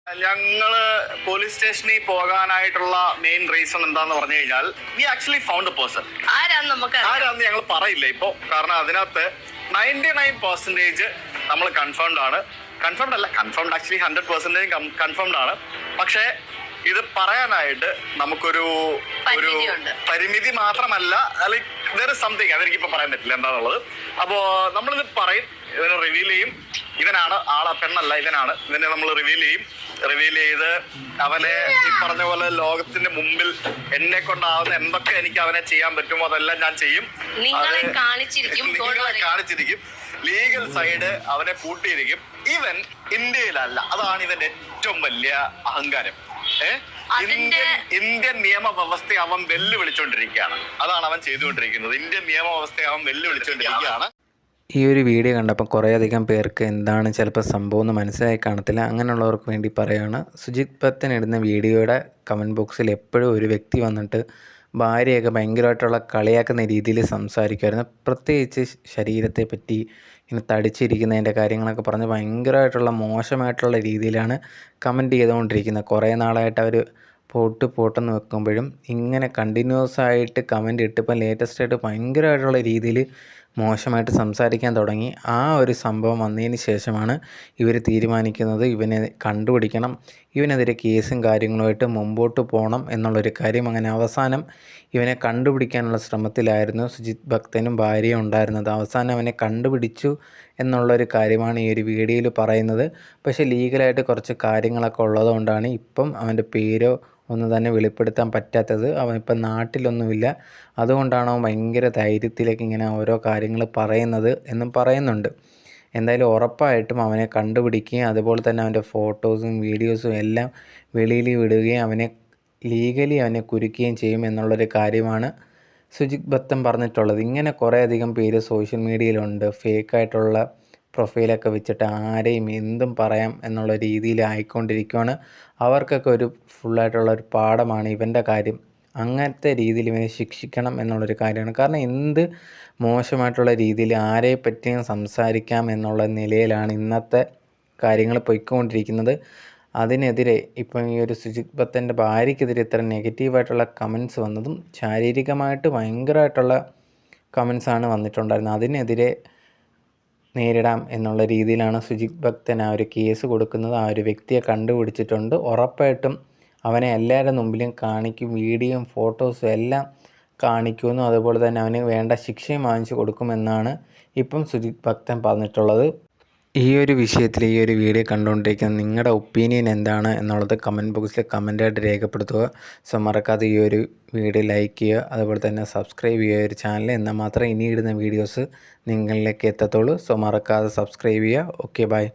ഞങ്ങള് പോലീസ് സ്റ്റേഷനിൽ പോകാനായിട്ടുള്ള main reason എന്താന്ന് പറഞ്ഞു കഴിഞ്ഞാൽ we actually found A person. ആരാന്ന് ഞങ്ങൾ പറയില്ല ഇപ്പോ, കാരണം അതിനകത്ത് 99% നമ്മൾ കൺഫേംഡ് ആണ്. കൺഫേംഡ് ആക്ച്വലി 100% കൺഫേംഡ് ആണ്. പക്ഷേ ഇത് പറയാനായിട്ട് നമുക്കൊരു പരിമിതി മാത്രമല്ല, ലൈക്ക് ദർ ഇസ് സംതിങ്, അതെനിക്കിപ്പോ പറയാൻ പറ്റില്ല എന്താന്നുള്ളത്. അപ്പോ നമ്മളിത് പറയും, ഇവനെ റിവീൽ ചെയ്യും. ഇവനാണ് ആളെ, പെണ്ണല്ല ഇവനാണ്. ഇവനെ നമ്മൾ റിവീൽ ചെയ്ത് അവനെ ഈ പറഞ്ഞ പോലെ ലോകത്തിന്റെ മുമ്പിൽ എന്നെ കൊണ്ടാവുന്ന എന്തൊക്കെ എനിക്ക് അവനെ ചെയ്യാൻ പറ്റുമോ അതെല്ലാം ഞാൻ ചെയ്യും. കാണിച്ചിരിക്കും. ലീഗൽ സൈഡ് അവനെ കൂട്ടിയിരിക്കും. ഇവൻ ഇന്ത്യയിലല്ല, അതാണ് ഇവന്റെ ഏറ്റവും വലിയ അഹങ്കാരം. ഇന്ത്യൻ നിയമവ്യവസ്ഥയെ അവൻ വെല്ലുവിളിച്ചോണ്ടിരിക്കുകയാണ്. അതാണ് അവൻ ചെയ്തുകൊണ്ടിരിക്കുന്നത്. ഇന്ത്യൻ നിയമവ്യവസ്ഥയെ അവൻ വെല്ലുവിളിച്ചോണ്ടിരിക്കുകയാണ്. ഈ ഒരു വീഡിയോ കണ്ടപ്പോൾ കുറേയധികം പേർക്ക് എന്താണ് ചിലപ്പോൾ സംഭവം എന്ന് മനസ്സിലായി കാണത്തില്ല. അങ്ങനെയുള്ളവർക്ക് വേണ്ടി പറയുകയാണ്, സുജിത് ഭക്തൻ ഇടുന്ന വീഡിയോയുടെ കമൻറ്റ് ബോക്സിൽ എപ്പോഴും ഒരു വ്യക്തി വന്നിട്ട് ഭാര്യയൊക്കെ ഭയങ്കരമായിട്ടുള്ള കളിയാക്കുന്ന രീതിയിൽ സംസാരിക്കുമായിരുന്നു. പ്രത്യേകിച്ച് ശരീരത്തെ പറ്റി, ഇങ്ങനെ തടിച്ചിരിക്കുന്നതിൻ്റെ കാര്യങ്ങളൊക്കെ പറഞ്ഞ് ഭയങ്കരമായിട്ടുള്ള മോശമായിട്ടുള്ള രീതിയിലാണ് കമൻറ്റ് ചെയ്തുകൊണ്ടിരിക്കുന്നത്. കുറേ നാളായിട്ട് അവർ പോട്ടെന്ന് വെക്കുമ്പോഴും ഇങ്ങനെ കണ്ടിന്യൂസ് ആയിട്ട് കമൻറ്റ് ഇട്ടിപ്പോൾ ലേറ്റസ്റ്റായിട്ട് ഭയങ്കരമായിട്ടുള്ള രീതിയിൽ മോശമായിട്ട് സംസാരിക്കാൻ തുടങ്ങി. ആ ഒരു സംഭവം വന്നതിന് ശേഷമാണ് ഇവർ തീരുമാനിക്കുന്നത് ഇവനെ കണ്ടുപിടിക്കണം, ഇവനെതിരെ കേസും കാര്യങ്ങളുമായിട്ട് മുമ്പോട്ട് പോകണം എന്നുള്ളൊരു കാര്യം. അങ്ങനെ അവസാനം ഇവനെ കണ്ടുപിടിക്കാനുള്ള ശ്രമത്തിലായിരുന്നു സുജിത് ഭക്തനും ഭാര്യയും ഉണ്ടായിരുന്നത്. അവസാനം അവനെ കണ്ടുപിടിച്ചു എന്നുള്ളൊരു കാര്യമാണ് ഈ ഒരു വീഡിയോയിൽ പറയുന്നത്. പക്ഷേ ലീഗലായിട്ട് കുറച്ച് കാര്യങ്ങളൊക്കെ ഉള്ളതുകൊണ്ടാണ് ഇപ്പം അവൻ്റെ പേരോ ഒന്നും തന്നെ വെളിപ്പെടുത്താൻ പറ്റാത്തത്. അവൻ ഇപ്പം നാട്ടിലൊന്നുമില്ല, അതുകൊണ്ടാണ് അവൻ ഭയങ്കര ധൈര്യത്തിലേക്ക് ഇങ്ങനെ ഓരോ കാര്യങ്ങൾ പറയുന്നത് എന്നും പറയുന്നുണ്ട്. എന്തായാലും ഉറപ്പായിട്ടും അവനെ കണ്ടുപിടിക്കുകയും അതുപോലെ തന്നെ അവൻ്റെ ഫോട്ടോസും വീഡിയോസും എല്ലാം വെളിയിൽ വിടുകയും അവനെ ലീഗലി അവനെ കുരുക്കുകയും ചെയ്യും എന്നുള്ളൊരു കാര്യമാണ് സുജിത് ഭക്തൻ പറഞ്ഞിട്ടുള്ളത്. ഇങ്ങനെ കുറേയധികം പേര് സോഷ്യൽ മീഡിയയിലുണ്ട്, ഫേക്കായിട്ടുള്ള പ്രൊഫൈലൊക്കെ വെച്ചിട്ട് ആരെയും എന്തും പറയാം എന്നുള്ള രീതിയിൽ ആയിക്കൊണ്ടിരിക്കുകയാണ്. അവർക്കൊക്കെ ഒരു ഫുള്ളായിട്ടുള്ള ഒരു പാഠമാണ് ഇവൻ്റെ കാര്യം. അങ്ങനത്തെ രീതിയിൽ ഇവനെ ശിക്ഷിക്കണം എന്നുള്ളൊരു കാര്യമാണ്. കാരണം എന്ത് മോശമായിട്ടുള്ള രീതിയിൽ ആരെ പറ്റിയും സംസാരിക്കാം എന്നുള്ള നിലയിലാണ് ഇന്നത്തെ കാര്യങ്ങൾ പോയിക്കൊണ്ടിരിക്കുന്നത്. അതിനെതിരെ ഇപ്പം ഈ ഒരു സുജിത് ഭക്തൻ്റെ ഭാര്യയ്ക്കെതിരെ ഇത്ര നെഗറ്റീവായിട്ടുള്ള കമൻസ് വന്നതും ശാരീരികമായിട്ട് ഭയങ്കരമായിട്ടുള്ള കമൻസാണ് വന്നിട്ടുണ്ടായിരുന്നത്. അതിനെതിരെ നേരിടാം എന്നുള്ള രീതിയിലാണ് സുജിത് ഭക്തൻ ആ ഒരു കേസ് കൊടുക്കുന്നത്. ആ ഒരു വ്യക്തിയെ കണ്ടുപിടിച്ചിട്ടുണ്ട്. ഉറപ്പായിട്ടും അവനെ എല്ലാവരുടെ മുമ്പിലും കാണിക്കും, വീഡിയോയും ഫോട്ടോസും എല്ലാം കാണിക്കുമെന്നും അതുപോലെ തന്നെ അവന് വേണ്ട ശിക്ഷയും വാങ്ങിച്ചു കൊടുക്കുമെന്നാണ് ഇപ്പം സുജിത് ഭക്തൻ പറഞ്ഞിട്ടുള്ളത്. ഈ ഒരു വിഷയത്തിൽ ഈ ഒരു വീഡിയോ കണ്ടുകൊണ്ടിരിക്കുന്ന നിങ്ങളുടെ ഒപ്പീനിയൻ എന്താണ് എന്നുള്ളത് കമൻറ്റ് ബോക്സിൽ കമൻറ്റായിട്ട് രേഖപ്പെടുത്തുക. സോ മറക്കാതെ ഈ ഒരു വീഡിയോ ലൈക്ക് ചെയ്യുക, അതുപോലെ തന്നെ സബ്സ്ക്രൈബ് ചെയ്യുക ഒരു ചാനൽ, എന്നാൽ മാത്രമേ ഇനി ഇടുന്ന വീഡിയോസ് നിങ്ങളിലേക്ക് എത്തത്തുള്ളൂ. സോ മറക്കാതെ സബ്സ്ക്രൈബ് ചെയ്യുക. Okay, by.